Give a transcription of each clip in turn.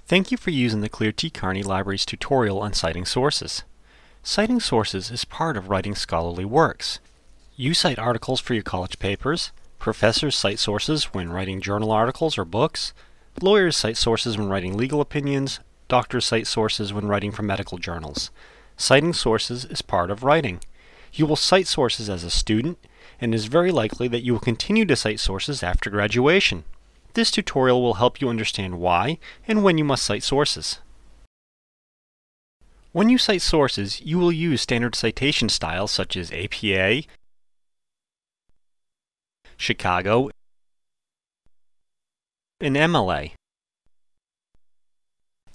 Thank you for using the Clear T. Carney Library's tutorial on citing sources. Citing sources is part of writing scholarly works. You cite articles for your college papers, professors cite sources when writing journal articles or books, lawyers cite sources when writing legal opinions, doctors cite sources when writing for medical journals. Citing sources is part of writing. You will cite sources as a student, and it is very likely that you will continue to cite sources after graduation. This tutorial will help you understand why and when you must cite sources. When you cite sources, you will use standard citation styles such as APA, Chicago, and MLA.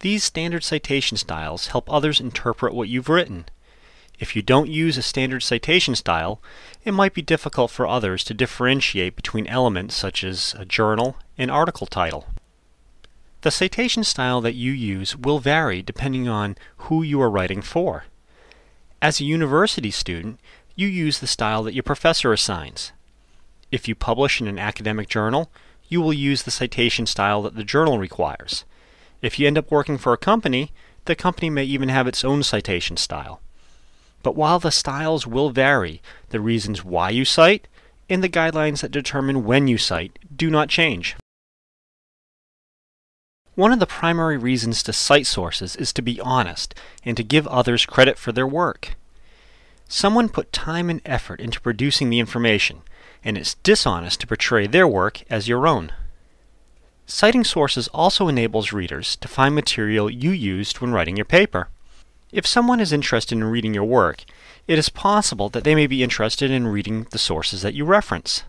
These standard citation styles help others interpret what you've written. If you don't use a standard citation style, it might be difficult for others to differentiate between elements such as a journal and article title. The citation style that you use will vary depending on who you are writing for. As a university student, you use the style that your professor assigns. If you publish in an academic journal, you will use the citation style that the journal requires. If you end up working for a company, the company may even have its own citation style. But while the styles will vary, the reasons why you cite and the guidelines that determine when you cite do not change. One of the primary reasons to cite sources is to be honest and to give others credit for their work. Someone put time and effort into producing the information, and it's dishonest to portray their work as your own. Citing sources also enables readers to find material you used when writing your paper. If someone is interested in reading your work, it is possible that they may be interested in reading the sources that you reference.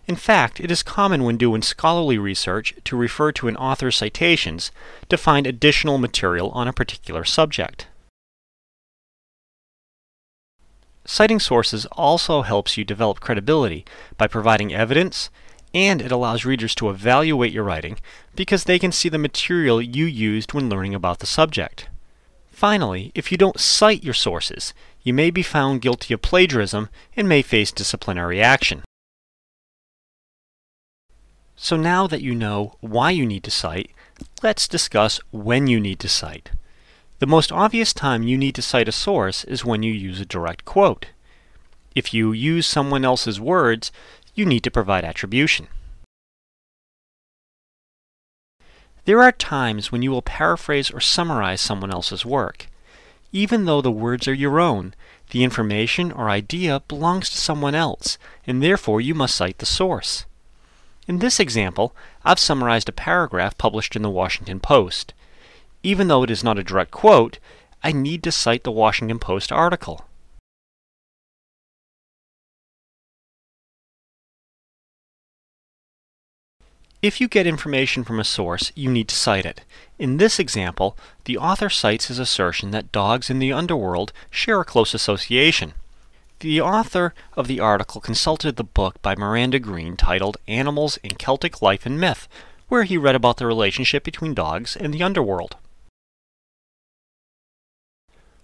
In fact, it is common when doing scholarly research to refer to an author's citations to find additional material on a particular subject. Citing sources also helps you develop credibility by providing evidence, and it allows readers to evaluate your writing because they can see the material you used when learning about the subject. Finally, if you don't cite your sources, you may be found guilty of plagiarism and may face disciplinary action. So now that you know why you need to cite, let's discuss when you need to cite. The most obvious time you need to cite a source is when you use a direct quote. If you use someone else's words, you need to provide attribution. There are times when you will paraphrase or summarize someone else's work. Even though the words are your own, the information or idea belongs to someone else, and therefore you must cite the source. In this example, I've summarized a paragraph published in the Washington Post. Even though it is not a direct quote, I need to cite the Washington Post article. If you get information from a source, you need to cite it. In this example, the author cites his assertion that dogs in the underworld share a close association. The author of the article consulted the book by Miranda Green titled Animals in Celtic Life and Myth, where he read about the relationship between dogs and the underworld.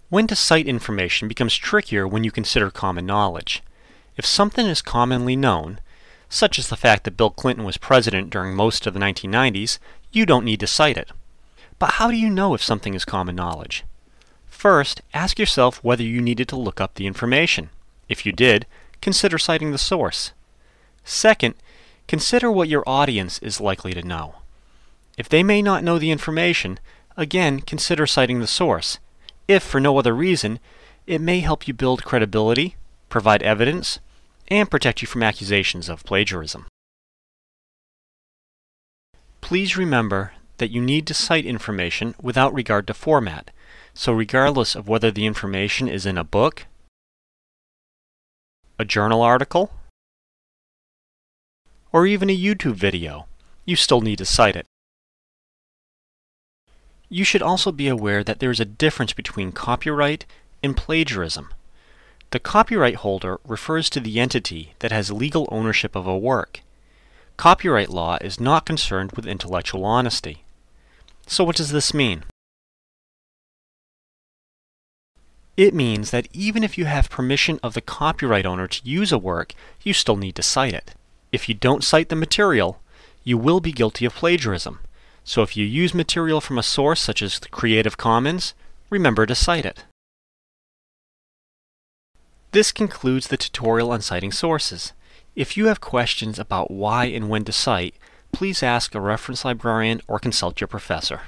When to cite information becomes trickier when you consider common knowledge. If something is commonly known, such as the fact that Bill Clinton was president during most of the 1990s, you don't need to cite it. But how do you know if something is common knowledge? First, ask yourself whether you needed to look up the information. If you did, consider citing the source. Second, consider what your audience is likely to know. If they may not know the information, again, consider citing the source. If for no other reason, it may help you build credibility, provide evidence, and protect you from accusations of plagiarism. Please remember that you need to cite information without regard to format, so regardless of whether the information is in a book, a journal article, or even a YouTube video, you still need to cite it. You should also be aware that there is a difference between copyright and plagiarism. The copyright holder refers to the entity that has legal ownership of a work. Copyright law is not concerned with intellectual honesty. So what does this mean? It means that even if you have permission of the copyright owner to use a work, you still need to cite it. If you don't cite the material, you will be guilty of plagiarism. So if you use material from a source such as the Creative Commons, remember to cite it. This concludes the tutorial on citing sources. If you have questions about why and when to cite, please ask a reference librarian or consult your professor.